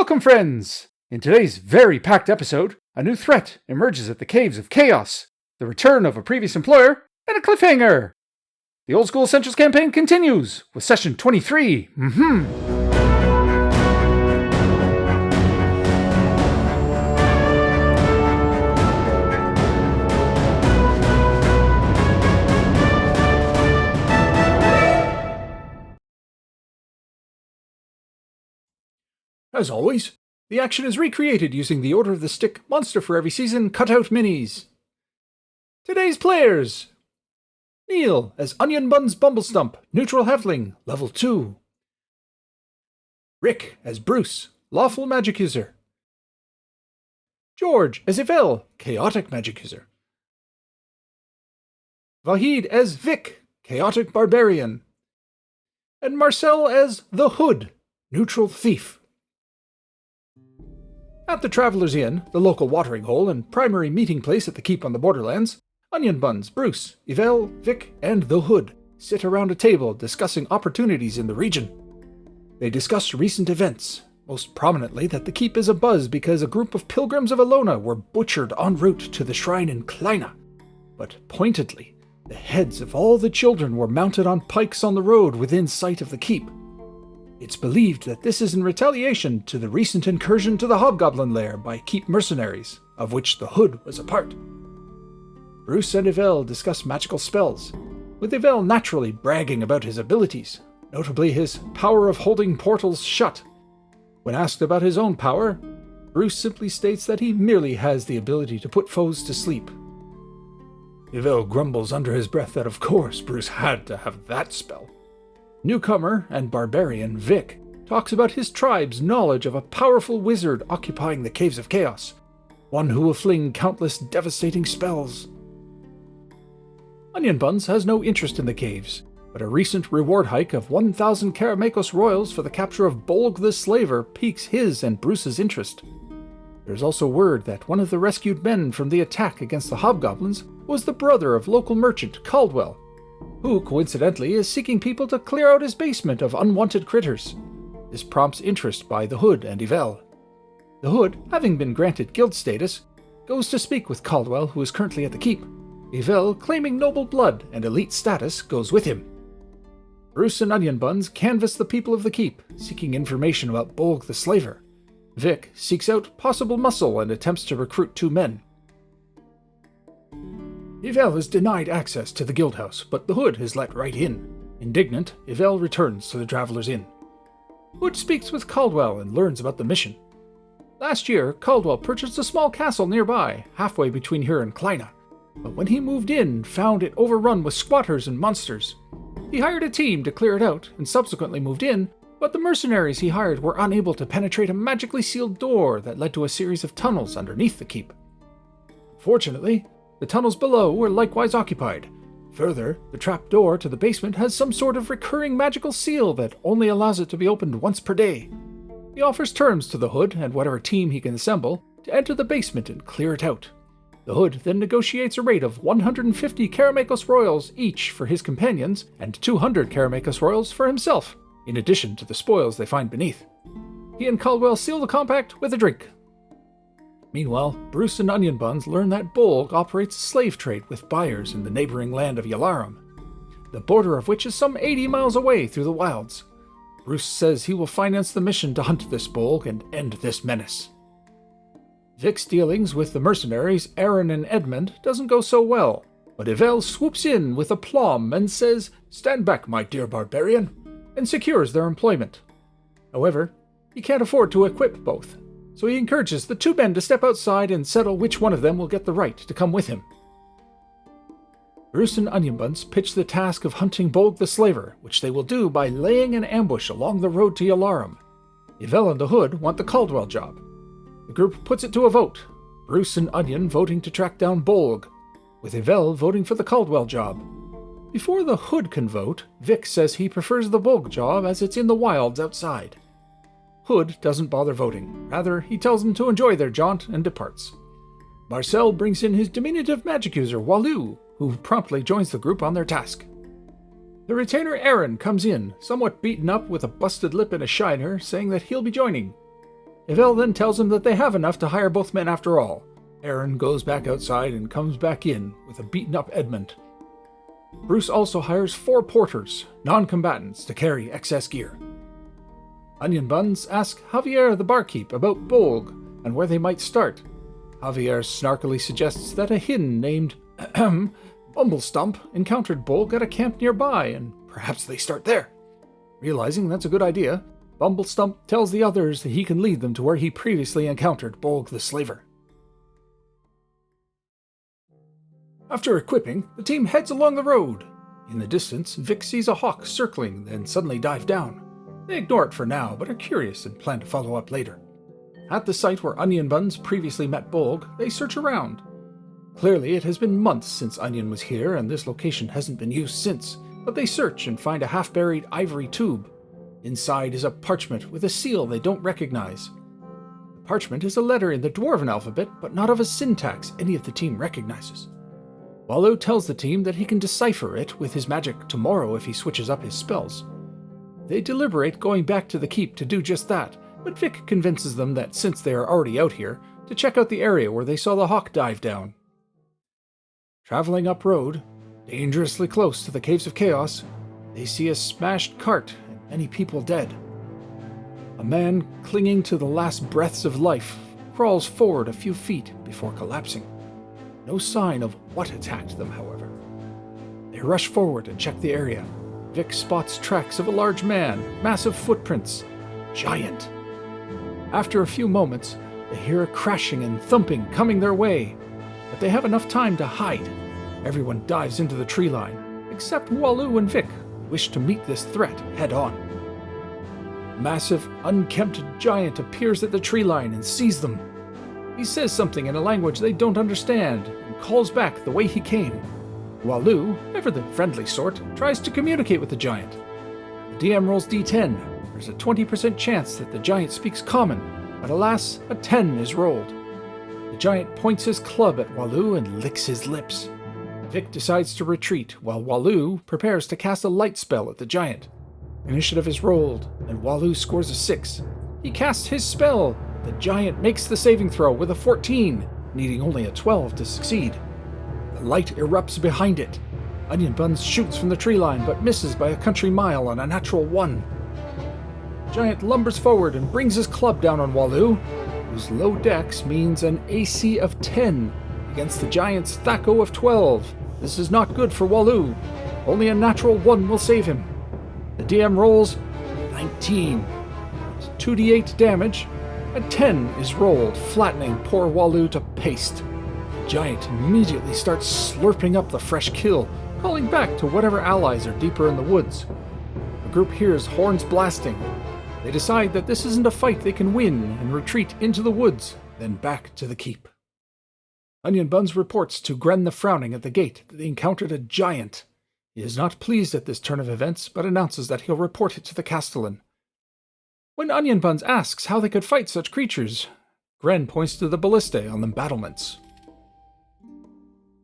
Welcome, friends! In today's very packed episode, a new threat emerges at the Caves of Chaos, the return of a previous employer, and a cliffhanger! The Old School Essentials campaign continues with session 23. As always, the action is recreated using the Order of the Stick Monster for Every Season cutout minis. Today's players: Neil as Onion Buns Bumblestump, Neutral Halfling, Level 2. Rick as Bruce, Lawful Magic User. George as Yvel, Chaotic Magic User. Vahid as Vic, Chaotic Barbarian. And Marcel as The Hood, Neutral Thief. At the Traveller's Inn, the local watering hole and primary meeting place at the keep on the Borderlands, Onion Buns, Bruce, Yvel, Vic, and the Hood sit around a table discussing opportunities in the region. They discuss recent events, most prominently that the keep is abuzz because a group of pilgrims of Elona were butchered en route to the shrine in Kleina. But pointedly, the heads of all the children were mounted on pikes on the road within sight of the keep. It's believed that this is in retaliation to the recent incursion to the Hobgoblin lair by keep mercenaries, of which the Hood was a part. Bruce and Yvel discuss magical spells, with Yvel naturally bragging about his abilities, notably his power of holding portals shut. When asked about his own power, Bruce simply states that he merely has the ability to put foes to sleep. Yvel grumbles under his breath that of course Bruce had to have that spell. Newcomer and barbarian Vic talks about his tribe's knowledge of a powerful wizard occupying the Caves of Chaos, one who will fling countless devastating spells. Onion Buns has no interest in the caves, but a recent reward hike of 1,000 Karamakos royals for the capture of Bolg the Slaver piques his and Bruce's interest. There's also word that one of the rescued men from the attack against the Hobgoblins was the brother of local merchant Caldwell, who coincidentally is seeking people to clear out his basement of unwanted critters. This prompts interest by the Hood and Yvel. The Hood, having been granted guild status, goes to speak with Caldwell, who is currently at the keep. Yvel, claiming noble blood and elite status, goes with him. Bruce and Onion Buns canvass the people of the keep, seeking information about Bolg the Slaver. Vic seeks out possible muscle and attempts to recruit 2 men. Yvel is denied access to the guild house, but the Hood is let right in. Indignant, Yvel returns to the Traveller's Inn. Hood speaks with Caldwell and learns about the mission. Last year, Caldwell purchased a small castle nearby, halfway between here and Kleina, but when he moved in, found it overrun with squatters and monsters. He hired a team to clear it out, and subsequently moved in, but the mercenaries he hired were unable to penetrate a magically sealed door that led to a series of tunnels underneath the keep. Fortunately, the tunnels below were likewise occupied. Further, the trap door to the basement has some sort of recurring magical seal that only allows it to be opened once per day. He offers terms to the Hood and whatever team he can assemble to enter the basement and clear it out. The Hood then negotiates a rate of 150 Karamakos royals each for his companions and 200 Karamakos royals for himself, in addition to the spoils they find beneath. He and Caldwell seal the compact with a drink. Meanwhile, Bruce and Onion Buns learn that Bolg operates a slave trade with buyers in the neighboring land of Yalarum, the border of which is some 80 miles away through the wilds. Bruce says he will finance the mission to hunt this Bolg and end this menace. Vic's dealings with the mercenaries Aaron and Edmund doesn't go so well, but Yvel swoops in with aplomb and says, "Stand back, my dear barbarian," and secures their employment. However, he can't afford to equip both, so he encourages the 2 men to step outside and settle which one of them will get the right to come with him. Bruce and Onion Buns pitch the task of hunting Bolg the Slaver, which they will do by laying an ambush along the road to Yalarum. Yvel and the Hood want the Caldwell job. The group puts it to a vote, Bruce and Onion voting to track down Bolg, with Yvel voting for the Caldwell job. Before the Hood can vote, Vic says he prefers the Bolg job as it's in the wilds outside. Hood doesn't bother voting. Rather, he tells them to enjoy their jaunt and departs. Marcel brings in his diminutive magic user, Waloo, who promptly joins the group on their task. The retainer Aaron comes in, somewhat beaten up with a busted lip and a shiner, saying that he'll be joining. Yvel then tells him that they have enough to hire both men after all. Aaron goes back outside and comes back in with a beaten-up Edmund. Bruce also hires 4 porters, non-combatants, to carry excess gear. Onion Buns ask Javier the barkeep about Bolg and where they might start. Javier snarkily suggests that a hin named Bumblestump encountered Bolg at a camp nearby, and perhaps they start there. Realizing that's a good idea, Bumblestump tells the others that he can lead them to where he previously encountered Bolg the Slaver. After equipping, the team heads along the road. In the distance, Vic sees a hawk circling, then suddenly dive down. They ignore it for now, but are curious and plan to follow up later. At the site where Onion Buns previously met Bolg, they search around. Clearly, it has been months since Onion was here, and this location hasn't been used since, but they search and find a half-buried ivory tube. Inside is a parchment with a seal they don't recognize. The parchment is a letter in the Dwarven alphabet, but not of a syntax any of the team recognizes. Wallow tells the team that he can decipher it with his magic tomorrow if he switches up his spells. They deliberate going back to the keep to do just that, but Vic convinces them that since they are already out here, to check out the area where they saw the hawk dive down. Traveling up road, dangerously close to the Caves of Chaos, they see a smashed cart and many people dead. A man clinging to the last breaths of life crawls forward a few feet before collapsing. No sign of what attacked them, however. They rush forward and check the area. Vic spots tracks of a large man, massive footprints, giant. After a few moments, they hear a crashing and thumping coming their way, but they have enough time to hide. Everyone dives into the tree line, except Waloo and Vic, who wish to meet this threat head-on. A massive, unkempt giant appears at the tree line and sees them. He says something in a language they don't understand and calls back the way he came. Waloo, ever the friendly sort, tries to communicate with the giant. The DM rolls D10. There's a 20% chance that the giant speaks common, but alas, a 10 is rolled. The giant points his club at Waloo and licks his lips. Vic decides to retreat, while Waloo prepares to cast a light spell at the giant. Initiative is rolled, and Waloo scores a 6. He casts his spell. The giant makes the saving throw with a 14, needing only a 12 to succeed. The light erupts behind it. Onion Buns shoots from the tree line, but misses by a country mile on a natural 1. The giant lumbers forward and brings his club down on Waloo, whose low dex means an AC of 10 against the giant's Thaco of 12. This is not good for Waloo. Only a natural 1 will save him. The DM rolls 19. 2d8 damage. A 10 is rolled, flattening poor Waloo to paste. The giant immediately starts slurping up the fresh kill, calling back to whatever allies are deeper in the woods. The group hears horns blasting. They decide that this isn't a fight they can win and retreat into the woods, then back to the keep. Onion Buns reports to Gren the Frowning at the gate that they encountered a giant. He is not pleased at this turn of events, but announces that he'll report it to the Castellan. When Onion Buns asks how they could fight such creatures, Gren points to the ballistae on the battlements.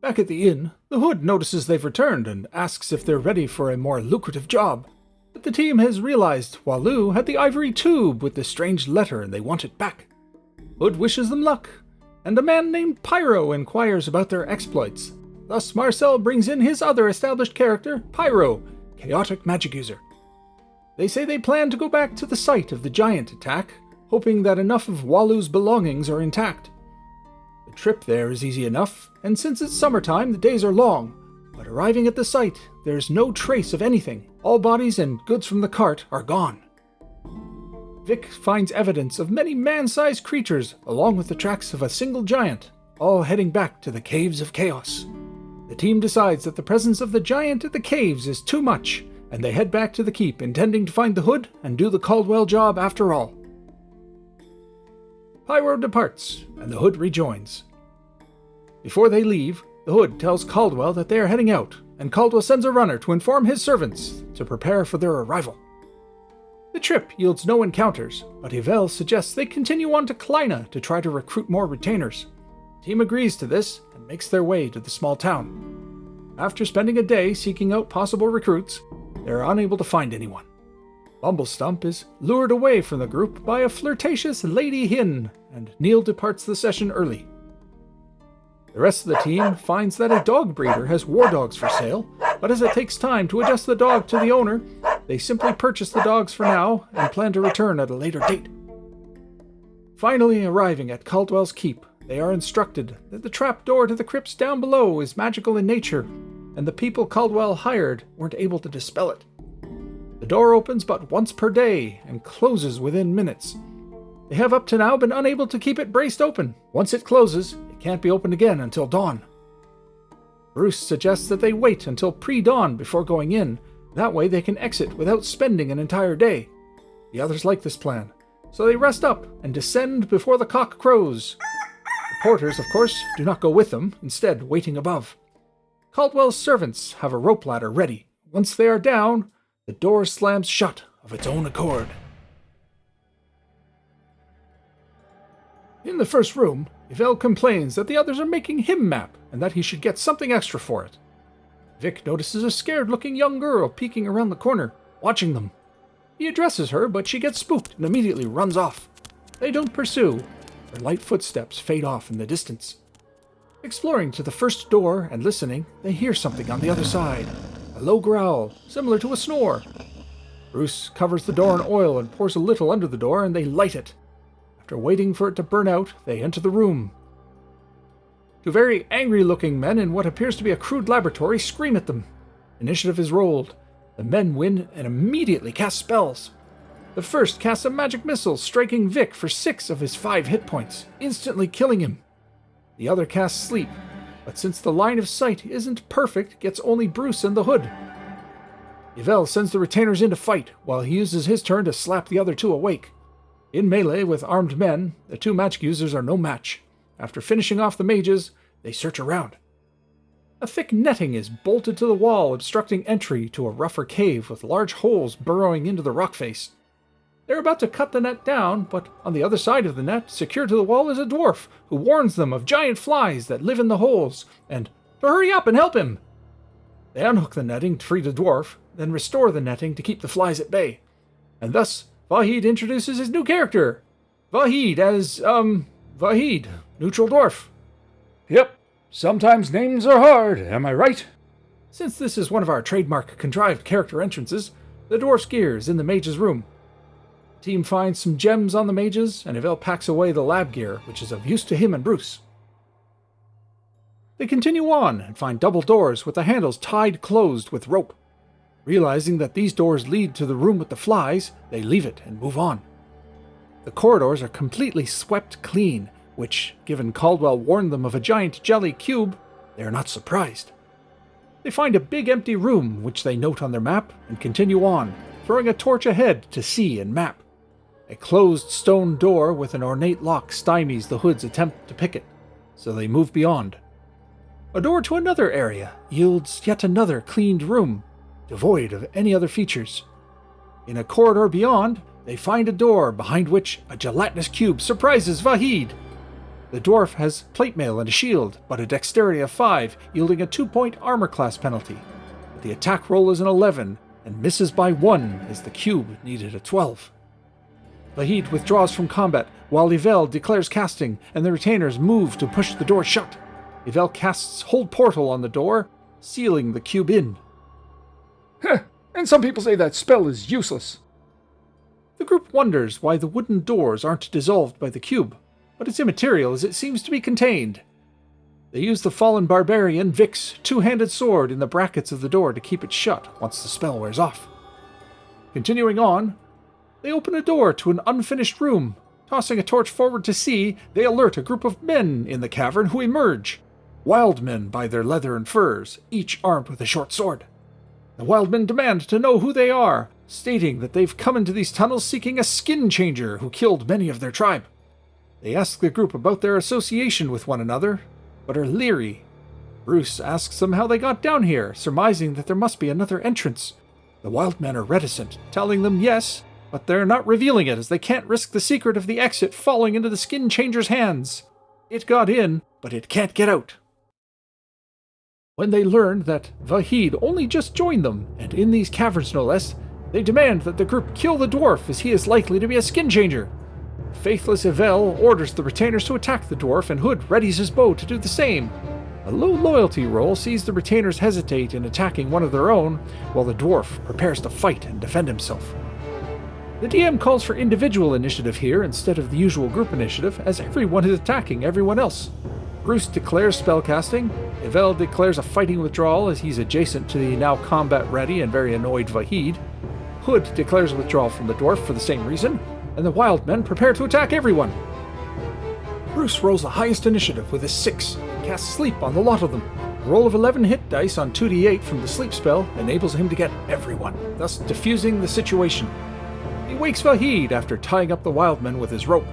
Back at the inn, the Hood notices they've returned and asks if they're ready for a more lucrative job. But the team has realized Waloo had the ivory tube with the strange letter and they want it back. Hood wishes them luck, and a man named Pyro inquires about their exploits. Thus Marcel brings in his other established character, Pyro, chaotic magic user. They say they plan to go back to the site of the giant attack, hoping that enough of Waloo's belongings are intact. The trip there is easy enough, and since it's summertime, the days are long. But arriving at the site, there's no trace of anything. All bodies and goods from the cart are gone. Vic finds evidence of many man-sized creatures, along with the tracks of a single giant, all heading back to the Caves of Chaos. The team decides that the presence of the giant at the caves is too much, and they head back to the keep, intending to find the Hood and do the Caldwell job after all. Pyro departs, and the Hood rejoins. Before they leave, the Hood tells Caldwell that they are heading out, and Caldwell sends a runner to inform his servants to prepare for their arrival. The trip yields no encounters, but Yvel suggests they continue on to Kleina to try to recruit more retainers. The team agrees to this and makes their way to the small town. After spending a day seeking out possible recruits, they are unable to find anyone. Bumblestump is lured away from the group by a flirtatious Lady Hin, and Neil departs the session early. The rest of the team finds that a dog breeder has war dogs for sale, but as it takes time to adjust the dog to the owner, they simply purchase the dogs for now and plan to return at a later date. Finally arriving at Caldwell's Keep, they are instructed that the trap door to the crypts down below is magical in nature, and the people Caldwell hired weren't able to dispel it. The door opens but once per day and closes within minutes. They have up to now been unable to keep it braced open. Once it closes, it can't be opened again until dawn. Bruce suggests that they wait until pre-dawn before going in. That way they can exit without spending an entire day. The others like this plan, so they rest up and descend before the cock crows. The porters, of course, do not go with them, instead waiting above. Caldwell's servants have a rope ladder ready. Once they are down, the door slams shut of its own accord. In the first room, Yvel complains that the others are making him map and that he should get something extra for it. Vic notices a scared-looking young girl peeking around the corner, watching them. He addresses her, but she gets spooked and immediately runs off. They don't pursue. Her light footsteps fade off in the distance. Exploring to the first door and listening, they hear something on the other side. A low growl, similar to a snore. Bruce covers the door in oil and pours a little under the door, and they light it. After waiting for it to burn out, they enter the room. Two very angry-looking men in what appears to be a crude laboratory scream at them. Initiative is rolled. The men win and immediately cast spells. The first casts a magic missile, striking Vic for 6 of his 5 hit points, instantly killing him. The other casts sleep, but since the line of sight isn't perfect, gets only Bruce and the hood. Yvel sends the retainers in to fight, while he uses his turn to slap the other two awake. In melee with armed men, the two magic users are no match. After finishing off the mages, they search around. A thick netting is bolted to the wall, obstructing entry to a rougher cave with large holes burrowing into the rock face. They're about to cut the net down, but on the other side of the net, secured to the wall, is a dwarf who warns them of giant flies that live in the holes, and to hurry up and help him. They unhook the netting to free the dwarf, then restore the netting to keep the flies at bay. And thus, Vahid introduces his new character. Vahid as, Vahid, neutral dwarf. Yep, sometimes names are hard, am I right? Since this is one of our trademark contrived character entrances, the dwarf's gear is in the mage's room. The team finds some gems on the mages, and Yvel packs away the lab gear, which is of use to him and Bruce. They continue on and find double doors with the handles tied closed with rope. Realizing that these doors lead to the room with the flies, they leave it and move on. The corridors are completely swept clean, which, given Caldwell warned them of a giant jelly cube, they are not surprised. They find a big empty room, which they note on their map, and continue on, throwing a torch ahead to see and map. A closed stone door with an ornate lock stymies the hood's attempt to pick it, so they move beyond. A door to another area yields yet another cleaned room, devoid of any other features. In a corridor beyond, they find a door behind which a gelatinous cube surprises Vahid. The dwarf has plate mail and a shield, but a dexterity of 5, yielding a 2-point armor class penalty. But the attack roll is an 11, and misses by 1 as the cube needed a 12. Vahid withdraws from combat, while Yvel declares casting, and the retainers move to push the door shut. Yvel casts Hold Portal on the door, sealing the cube in. Heh, and some people say that spell is useless. The group wonders why the wooden doors aren't dissolved by the cube, but it's immaterial as it seems to be contained. They use the fallen barbarian Vic's two-handed sword in the brackets of the door to keep it shut once the spell wears off. Continuing on, they open a door to an unfinished room. Tossing a torch forward to see, they alert a group of men in the cavern who emerge. Wild men by their leather and furs, each armed with a short sword. The wild men demand to know who they are, stating that they've come into these tunnels seeking a skin changer who killed many of their tribe. They ask the group about their association with one another, but are leery. Bruce asks them how they got down here, surmising that there must be another entrance. The wild men are reticent, telling them yes, but they're not revealing it as they can't risk the secret of the exit falling into the skin changer's hands. It got in, but it can't get out. When they learn that Vahid only just joined them, and in these caverns no less, They demand that the group kill the dwarf as he is likely to be a skin changer. Faithless Yvel orders the retainers to attack the dwarf, and Hood readies his bow to do the same. A low loyalty roll sees the retainers hesitate in attacking one of their own, while the dwarf prepares to fight and defend himself. The DM calls for individual initiative here instead of the usual group initiative, as everyone is attacking everyone else. Bruce declares spellcasting, Yvel declares a fighting withdrawal as he's adjacent to the now combat-ready and very annoyed Vahid. Hood declares withdrawal from the dwarf for the same reason, and the wild men prepare to attack everyone. Bruce rolls the highest initiative with a 6, and casts Sleep on the lot of them. A roll of 11 hit dice on 2d8 from the sleep spell enables him to get everyone, thus diffusing the situation. He wakes Vahid after tying up the wild men with his rope.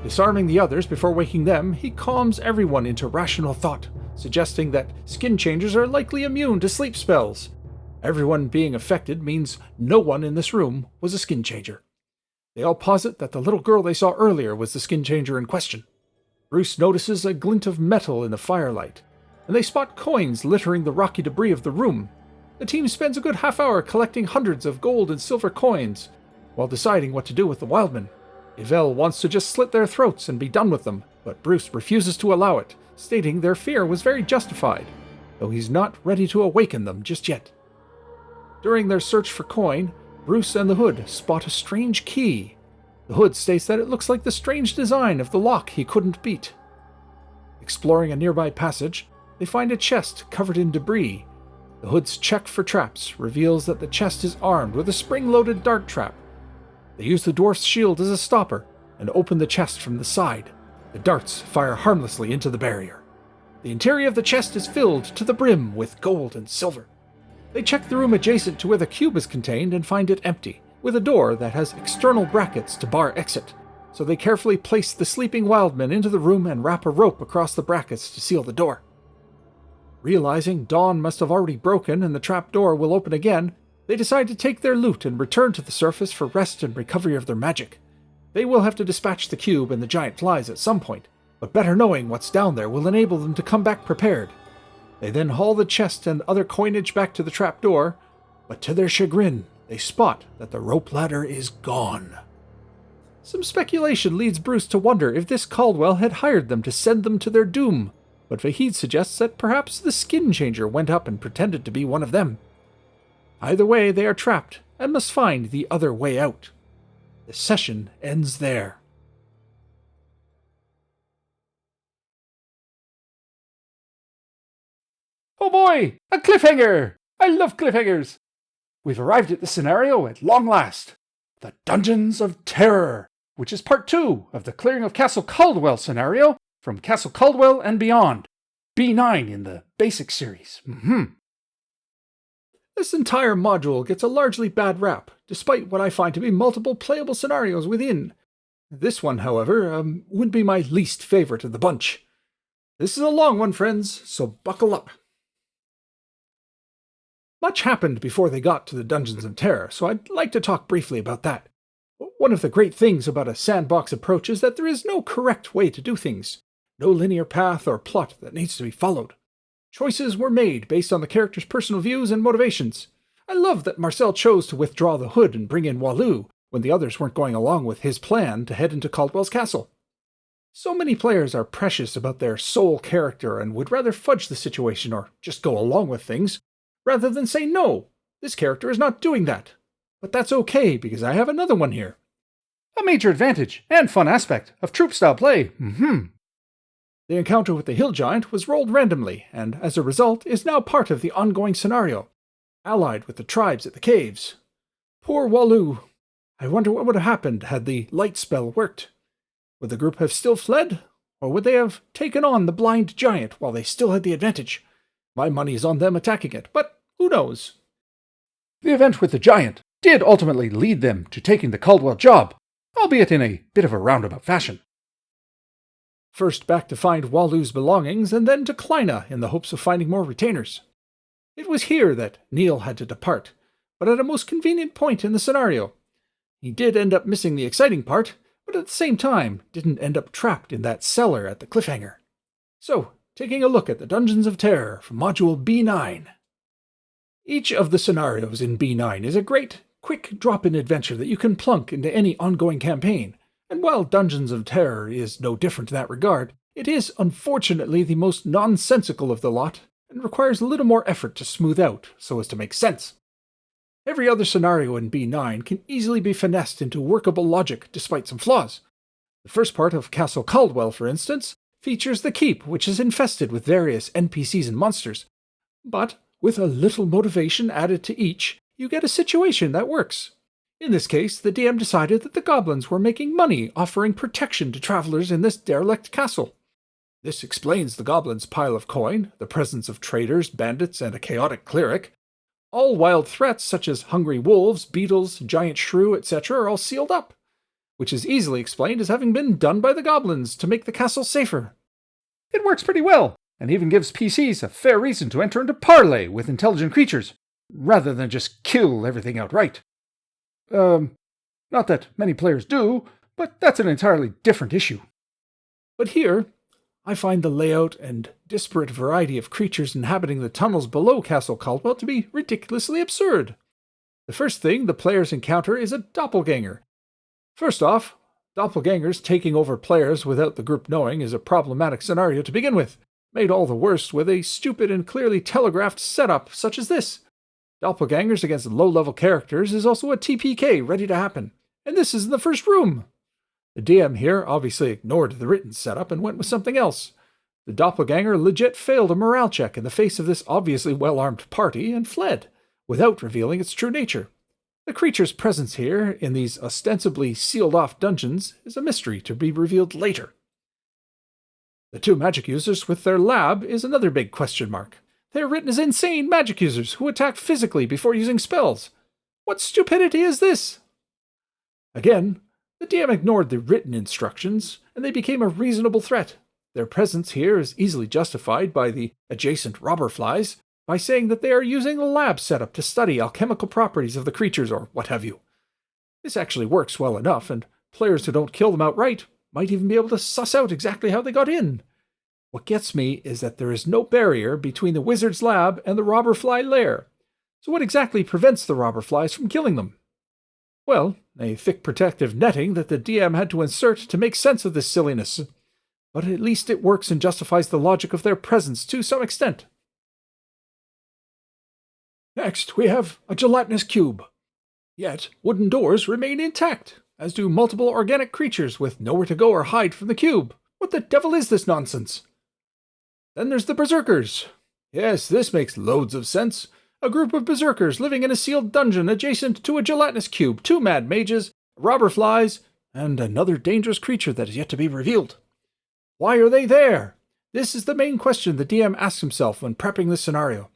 Disarming the others before waking them, he calms everyone into rational thought, suggesting that skin changers are likely immune to sleep spells. Everyone being affected means no one in this room was a skin changer. They all posit that the little girl they saw earlier was the skin changer in question. Bruce notices a glint of metal in the firelight, and they spot coins littering the rocky debris of the room. The team spends a good half hour collecting hundreds of gold and silver coins, while deciding what to do with the wildmen. Yvel wants to just slit their throats and be done with them, but Bruce refuses to allow it, stating their fear was very justified, though he's not ready to awaken them just yet. During their search for coin, Bruce and the Hood spot a strange key. The Hood states that it looks like the strange design of the lock he couldn't beat. Exploring a nearby passage, they find a chest covered in debris. The Hood's check for traps reveals that the chest is armed with a spring-loaded dart trap. They use the dwarf's shield as a stopper and open the chest from the side. The darts fire harmlessly into the barrier. The interior of the chest is filled to the brim with gold and silver. They check the room adjacent to where the cube is contained and find it empty, with a door that has external brackets to bar exit. So they carefully place the sleeping wildmen into the room and wrap a rope across the brackets to seal the door. Realizing dawn must have already broken and the trap door will open again, they decide to take their loot and return to the surface for rest and recovery of their magic. They will have to dispatch the cube and the giant flies at some point, but better knowing what's down there will enable them to come back prepared. They then haul the chest and other coinage back to the trapdoor, but to their chagrin, they spot that the rope ladder is gone. Some speculation leads Bruce to wonder if this Caldwell had hired them to send them to their doom, but Vahid suggests that perhaps the skin changer went up and pretended to be one of them. Either way, they are trapped and must find the other way out. The session ends there. Oh boy, a cliffhanger! I love cliffhangers! We've arrived at this scenario at long last. The Dungeons of Terror, which is part 2 of the Clearing of Castle Caldwell scenario from Castle Caldwell and Beyond, B9 in the basic series. This entire module gets a largely bad rap, despite what I find to be multiple playable scenarios within. This one, however, would be my least favorite of the bunch. This is a long one, friends, so buckle up. Much happened before they got to the Dungeons of Terror, so I'd like to talk briefly about that. One of the great things about a sandbox approach is that there is no correct way to do things, no linear path or plot that needs to be followed. Choices were made based on the character's personal views and motivations. I love that Marcel chose to withdraw the Hood and bring in Walou when the others weren't going along with his plan to head into Caldwell's castle. So many players are precious about their sole character and would rather fudge the situation or just go along with things, rather than say, no, this character is not doing that. But that's okay, because I have another one here. A major advantage and fun aspect of troop-style play. The encounter with the hill giant was rolled randomly, and as a result is now part of the ongoing scenario, allied with the tribes at the caves. Poor Walou. I wonder what would have happened had the light spell worked. Would the group have still fled, or would they have taken on the blind giant while they still had the advantage? My money is on them attacking it, but who knows? The event with the giant did ultimately lead them to taking the Caldwell job, albeit in a bit of a roundabout fashion. First back to find Walou's belongings, and then to Kleina in the hopes of finding more retainers. It was here that Neil had to depart, but at a most convenient point in the scenario. He did end up missing the exciting part, but at the same time didn't end up trapped in that cellar at the Cliffhanger. So, taking a look at the Dungeons of Terror from Module B9. Each of the scenarios in B9 is a great quick drop-in adventure that you can plunk into any ongoing campaign, and while Dungeons of Terror is no different in that regard, it is unfortunately the most nonsensical of the lot, and requires a little more effort to smooth out so as to make sense. Every other scenario in B9 can easily be finessed into workable logic despite some flaws. The first part of Castle Caldwell, for instance, features the keep, which is infested with various NPCs and monsters. But, with a little motivation added to each, you get a situation that works. In this case, the DM decided that the goblins were making money offering protection to travelers in this derelict castle. This explains the goblins' pile of coin, the presence of traders, bandits, and a chaotic cleric. All wild threats such as hungry wolves, beetles, giant shrew, etc. are all sealed up, which is easily explained as having been done by the goblins to make the castle safer. It works pretty well, and even gives PCs a fair reason to enter into parley with intelligent creatures, rather than just kill everything outright. Not that many players do, but that's an entirely different issue. But here, I find the layout and disparate variety of creatures inhabiting the tunnels below Castle Caldwell to be ridiculously absurd. The first thing the players encounter is a doppelganger. First off, doppelgangers taking over players without the group knowing is a problematic scenario to begin with, made all the worse with a stupid and clearly telegraphed setup such as this. Doppelgangers against low-level characters is also a TPK ready to happen, and this is in the first room. The DM here obviously ignored the written setup and went with something else. The doppelganger legit failed a morale check in the face of this obviously well-armed party and fled, without revealing its true nature. The creature's presence here, in these ostensibly sealed-off dungeons, is a mystery to be revealed later. The two magic users with their lab is another big question mark. They are written as insane magic users who attack physically before using spells. What stupidity is this? Again, the DM ignored the written instructions, and they became a reasonable threat. Their presence here is easily justified by the adjacent robber flies, by saying that they are using a lab setup to study alchemical properties of the creatures or what have you. This actually works well enough, and players who don't kill them outright might even be able to suss out exactly how they got in. What gets me is that there is no barrier between the wizard's lab and the robber fly lair. So what exactly prevents the robber flies from killing them? Well, a thick protective netting that the DM had to insert to make sense of this silliness. But at least it works and justifies the logic of their presence to some extent. Next, we have a gelatinous cube. Yet, wooden doors remain intact, as do multiple organic creatures with nowhere to go or hide from the cube. What the devil is this nonsense? Then there's the berserkers. Yes, this makes loads of sense. A group of berserkers living in a sealed dungeon adjacent to a gelatinous cube, 2 mad mages, robber flies, and another dangerous creature that is yet to be revealed. Why are they there? This is the main question the DM asked himself when prepping this scenario.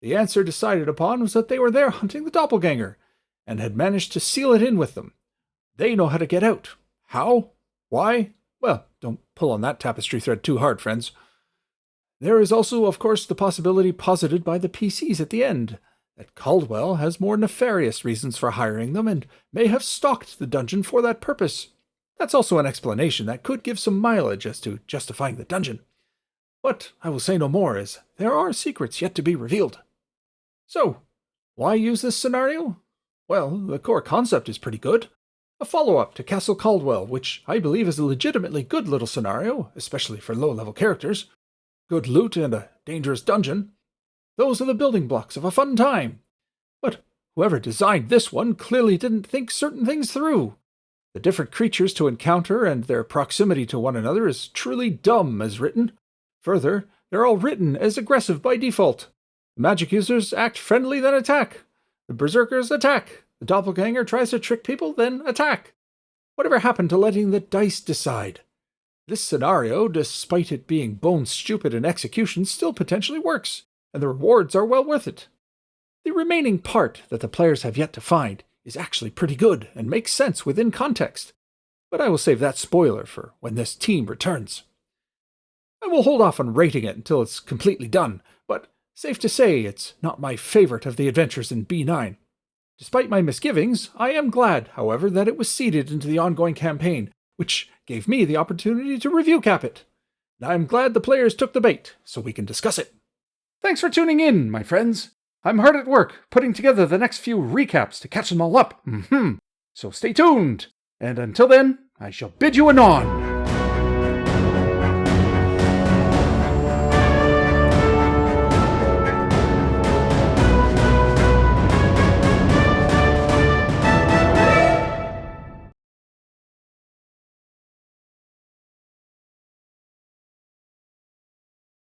The answer decided upon was that they were there hunting the doppelganger, and had managed to seal it in with them. They know how to get out. How? Why? Well, don't pull on that tapestry thread too hard, friends. There is also, of course, the possibility posited by the PCs at the end, that Caldwell has more nefarious reasons for hiring them and may have stalked the dungeon for that purpose. That's also an explanation that could give some mileage as to justifying the dungeon. But I will say no more, as there are secrets yet to be revealed. So, why use this scenario? Well, the core concept is pretty good. A follow-up to Castle Caldwell, which I believe is a legitimately good little scenario, especially for low-level characters. Good loot and a dangerous dungeon. Those are the building blocks of a fun time. But whoever designed this one clearly didn't think certain things through. The different creatures to encounter and their proximity to one another is truly dumb as written. Further, they're all written as aggressive by default. The magic users act friendly, then attack. The berserkers attack. The doppelganger tries to trick people, then attack. Whatever happened to letting the dice decide? This scenario, despite it being bone stupid in execution, still potentially works, and the rewards are well worth it. The remaining part that the players have yet to find is actually pretty good and makes sense within context, but I will save that spoiler for when this team returns. I will hold off on rating it until it's completely done, but safe to say it's not my favorite of the adventures in B9. Despite my misgivings, I am glad, however, that it was seeded into the ongoing campaign, which gave me the opportunity to review cap it. And I'm glad the players took the bait, so we can discuss it. Thanks for tuning in, my friends. I'm hard at work putting together the next few recaps to catch them all up. So stay tuned, and until then, I shall bid you anon.